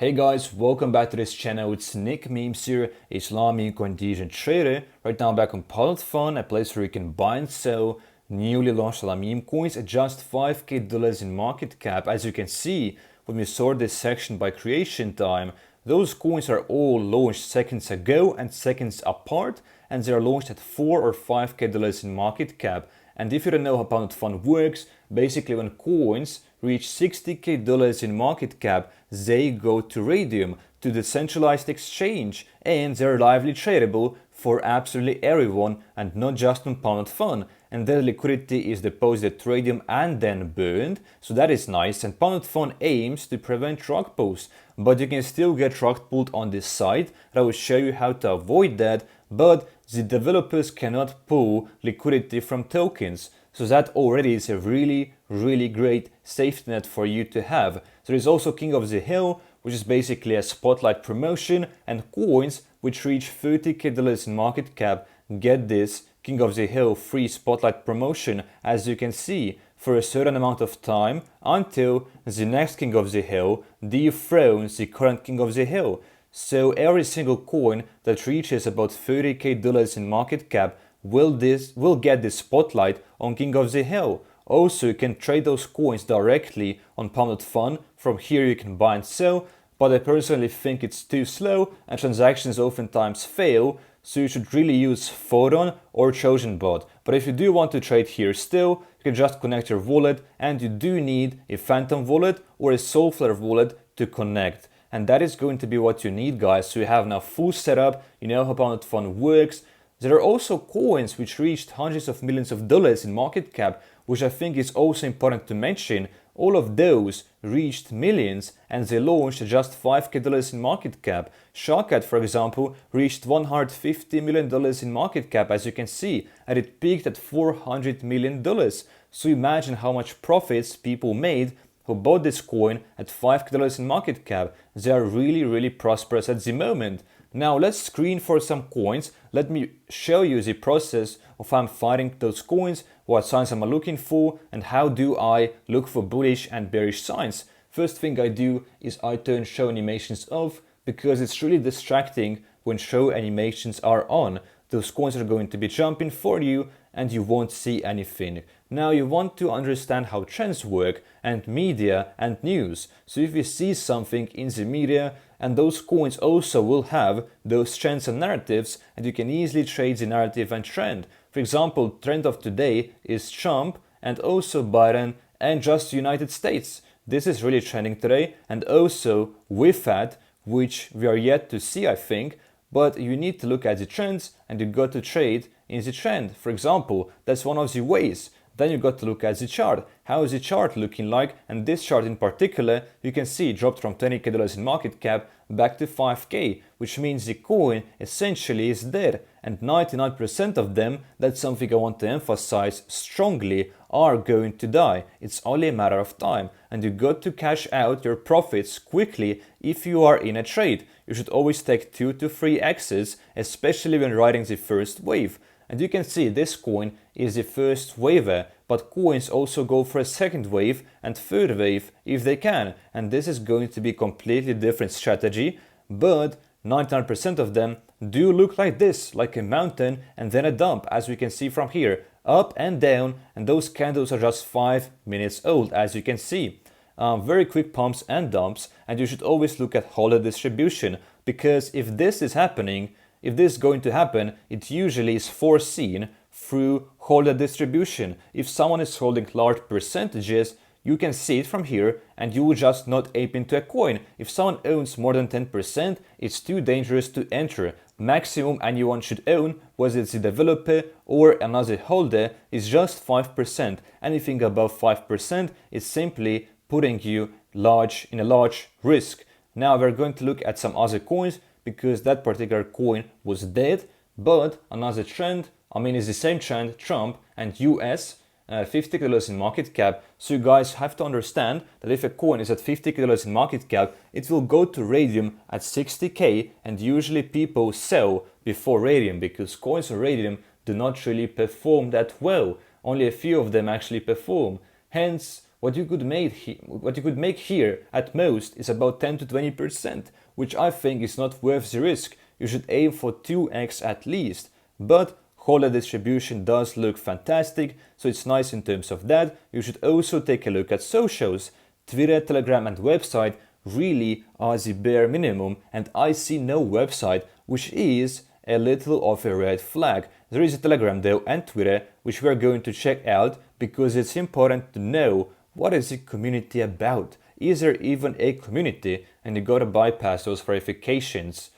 Hey guys, welcome back to this channel. It's Nick Memes here, Islamic contingent trader. Right now I'm back on PUMP.FUN, a place where you can buy and sell newly launched meme coins at just $5k in market cap. As you can see, when we sort this section by creation time, those coins are all launched seconds ago and seconds apart, and they are launched at 4 or 5k in market cap. And if you don't know how PUMP.FUN works, basically when coins reach $60k in market cap, they go to Radium, to the centralized exchange, and they're lively tradable for absolutely everyone and not just on PUMP.FUN. And their liquidity is deposited at Radium and then burned, so that is nice. And PUMP.FUN aims to prevent rug pulls, but you can still get rug pulled on this site. I will show you how to avoid that, but the developers cannot pull liquidity from tokens. So that already is a really great safety net for you to have. There is also King of the Hill, which is basically a spotlight promotion, and coins which reach $30k in market cap get this King of the Hill free spotlight promotion, as you can see, for a certain amount of time until the next King of the Hill dethrones the current King of the Hill. So every single coin that reaches about $30k in market cap will get this spotlight on King of the Hill. Also, you can trade those coins directly on PUMP.FUN. From here you can buy and sell, but I personally think it's too slow and transactions oftentimes fail, so you should really use Photon or TrojanBot. But if you do want to trade here still, you can just connect your wallet, and you do need a Phantom wallet or a Soulflare wallet to connect. And that is going to be what you need, guys. So you have now full setup, you know how PUMP.FUN works. There are also coins which reached hundreds of millions of dollars in market cap, which I think is also important to mention. All of those reached millions and they launched at just $5k in market cap. Sharkat, for example, reached $150 million in market cap, as you can see, and it peaked at $400 million. So imagine how much profits people made who bought this coin at $5k in market cap. They are really prosperous at the moment. Now let's screen for some coins. Let me show you the process of how I'm finding those coins, what signs am I looking for, and how do I look for bullish and bearish signs. First thing I do is I turn show animations off, because it's really distracting when show animations are on. Those coins are going to be jumping for you and you won't see anything. Now you want to understand how trends work and media and news. So if you see something in the media, and those coins also will have those trends and narratives, and you can easily trade the narrative and trend. For example, trend of today is Trump and also Biden and just the United States. This is really trending today, and also WIFAD, which we are yet to see, I think, but you need to look at the trends and you got to trade in the trend. For example, that's one of the ways. Then you got to look at the chart. How is the chart looking like? And this chart in particular, you can see it dropped from $20k in market cap back to 5k, which means the coin essentially is dead. And 99% of them, that's something I want to emphasize strongly, are going to die. It's only a matter of time. And you got to cash out your profits quickly if you are in a trade. You should always take 2 to 3 X's, especially when riding the first wave. And you can see this coin is the first waver, but coins also go for a second wave and third wave if they can. And this is going to be a completely different strategy, but 99% of them do look like this, like a mountain and then a dump, as we can see from here, up and down, and those candles are just 5 minutes old, as you can see. Very quick pumps and dumps, and you should always look at holder distribution, because if this is happening, if this is going to happen, it usually is foreseen through holder distribution. If someone is holding large percentages, you can see it from here and you will just not ape into a coin. If someone owns more than 10%, it's too dangerous to enter. Maximum anyone should own, whether it's a developer or another holder, is just 5%. Anything above 5% is simply putting you in a large risk. Now we're going to look at some other coins, because that particular coin was dead, but another trend, it's the same trend, Trump and US, $50k in market cap. So you guys have to understand that if a coin is at $50k in market cap, it will go to Radium at 60k, and usually people sell before Radium, because coins on Radium do not really perform that well. Only a few of them actually perform. Hence, what you could make here at most is about 10 to 20%, which I think is not worth the risk. You should aim for 2x at least. But holder distribution does look fantastic, so it's nice in terms of that. You should also take a look at socials. Twitter, Telegram and website really are the bare minimum, and I see no website, which is a little of a red flag. There is a Telegram though and Twitter, which we are going to check out because it's important to know what is the community about. Is there even a community? And you gotta bypass those verifications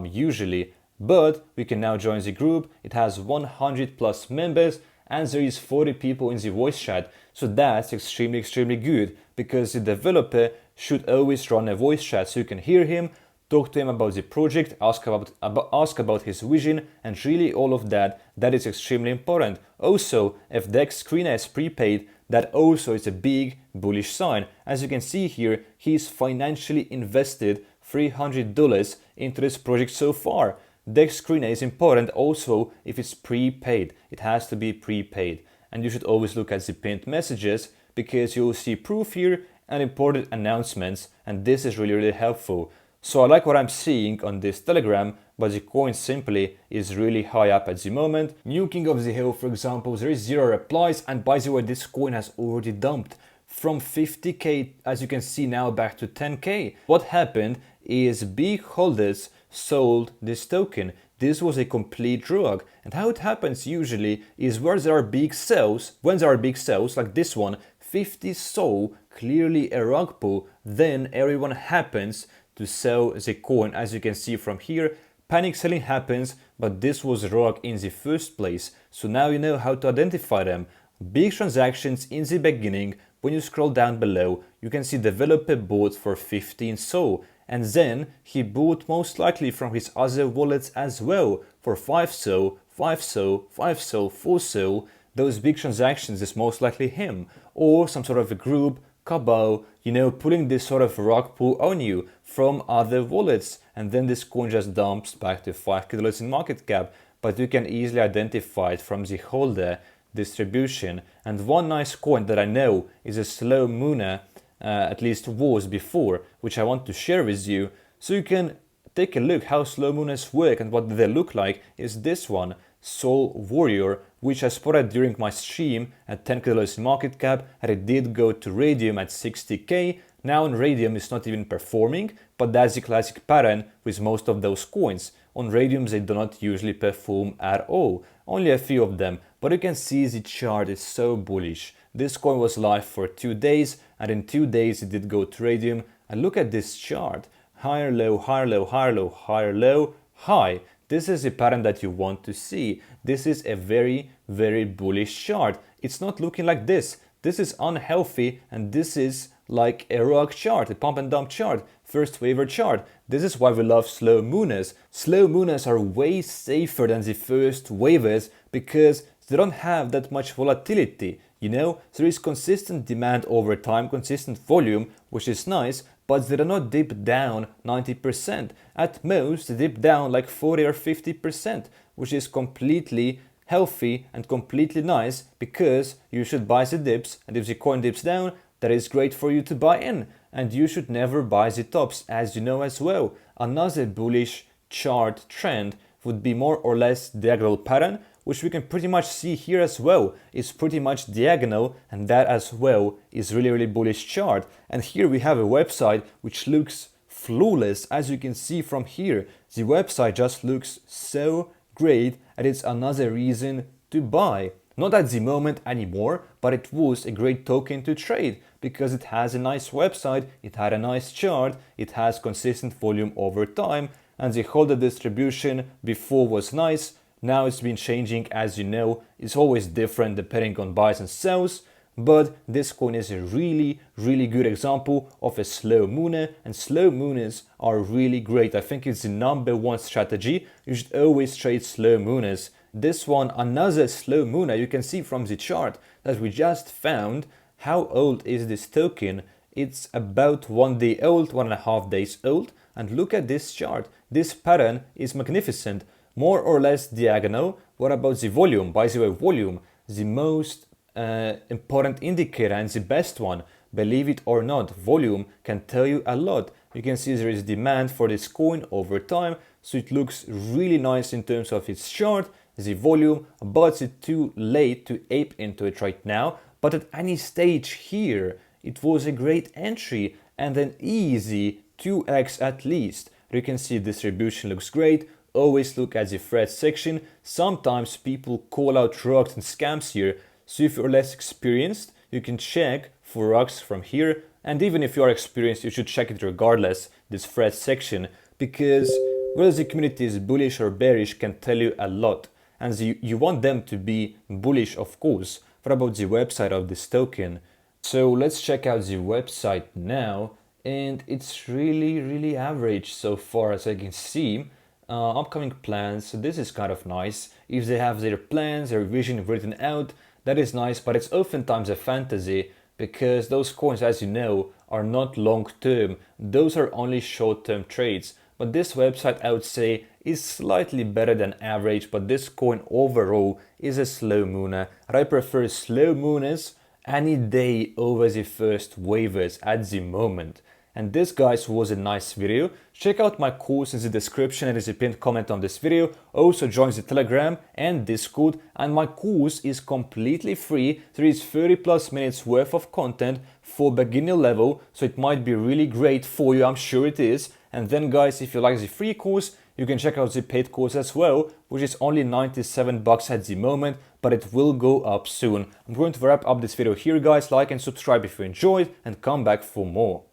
usually. But we can now join the group. It has 100 plus members and there is 40 people in the voice chat. So that's extremely good, because the developer should always run a voice chat so you can hear him, talk to him about the project, ask about his vision, and really all of that. That is extremely important. Also, if Dex Screener is prepaid, that also is a big bullish sign. As you can see here, he's financially invested $300 into this project so far. Dex Screener is important also if it's prepaid. It has to be prepaid. And you should always look at the pinned messages, because you'll see proof here and important announcements, and this is really helpful. So I like what I'm seeing on this Telegram, but the coin simply is really high up at the moment. New King of the Hill, for example, there is 0 replies, and by the way, this coin has already dumped from 50k, as you can see now, back to 10k. What happened is big holders sold this token. This was a complete rug, and how it happens usually is where there are big sales, when there are big sales like this one, 50 sold, clearly a rug pull, then everyone happens to sell the coin. As you can see from here, panic selling happens, but this was rug in the first place. So now you know how to identify them. Big transactions in the beginning. When you scroll down below, you can see developer bought for 15 SOL, and then he bought most likely from his other wallets as well for 5 SOL, 5 SOL, 5 SOL, 4 SOL. Those big transactions is most likely him, or some sort of a group, cabal, you know, pulling this sort of rug pull on you from other wallets, and then this coin just dumps back to $5k in market cap. But you can easily identify it from the holder distribution. And one nice coin that I know is a slow mooner, at least was before, which I want to share with you, so you can take a look how slow mooners work and what they look like, is this one, Soul Warrior, which I spotted during my stream at $10k in market cap, and it did go to Radium at 60k. Now on Radium it's not even performing, but that's the classic pattern with most of those coins. On Radium they do not usually perform at all, only a few of them, but you can see the chart is so bullish. This coin was live for 2 days, and in 2 days it did go to Radium, and look at this chart, higher low, higher low, higher low, higher low, high. This is the pattern that you want to see. This is a very bullish chart. It's not looking like this. This is unhealthy, and this is like a rug chart, a pump and dump chart, first waiver chart. This is why we love slow mooners. Slow mooners are way safer than the first waivers because they don't have that much volatility. You know, there is consistent demand over time, consistent volume, which is nice, but they do not dip down 90%. At most, they dip down like 40 or 50%, which is completely healthy and completely nice, because you should buy the dips, and if the coin dips down, that is great for you to buy in. And you should never buy the tops, as you know as well. Another bullish chart trend would be more or less diagonal pattern, which we can pretty much see here as well. It's pretty much diagonal, and that as well is really bullish chart. And here we have a website which looks flawless, as you can see from here. The website just looks so great, and it's another reason to buy. Not at the moment anymore, but it was a great token to trade because it has a nice website, it had a nice chart, it has consistent volume over time, and the holder distribution before was nice. Now it's been changing, as you know. It's always different depending on buys and sells, but this coin is a really good example of a slow mooner, and slow mooners are really great. I think it's the #1 strategy. You should always trade slow mooners. This one, another slow mooner, you can see from the chart that we just found. How old is this token? It's about 1 day old, 1.5 days old, and look at this chart. This pattern is magnificent. More or less diagonal. What about the volume? By the way, volume, the most important indicator and the best one. Believe it or not, volume can tell you a lot. You can see there is demand for this coin over time, so it looks really nice in terms of its chart, the volume, but it's too late to ape into it right now. But at any stage here, it was a great entry and an easy 2x at least. You can see distribution looks great. Always look at the thread section. Sometimes people call out rugs and scams here, so if you're less experienced, you can check for rugs from here, and even if you are experienced, you should check it regardless, this thread section, because whether the community is bullish or bearish can tell you a lot, and you want them to be bullish, of course. What about the website of this token? So let's check out the website now, and it's really average so far as I can see. Upcoming plans, so this is kind of nice. If they have their plans, their vision written out, that is nice, but it's oftentimes a fantasy because those coins, as you know, are not long term. Those are only short term trades. But this website, I would say, is slightly better than average, but this coin overall is a slow mooner. I prefer slow mooners any day over the first waivers at the moment. And this, guys, was a nice video. Check out my course in the description and as a pinned comment on this video. Also join the Telegram and Discord, and my course is completely free. There is 30+ minutes worth of content for beginner level, so it might be really great for you, I'm sure it is. And then, guys, if you like the free course, you can check out the paid course as well, which is only 97 bucks at the moment, but it will go up soon. I'm going to wrap up this video here, guys. Like and subscribe if you enjoyed, and come back for more.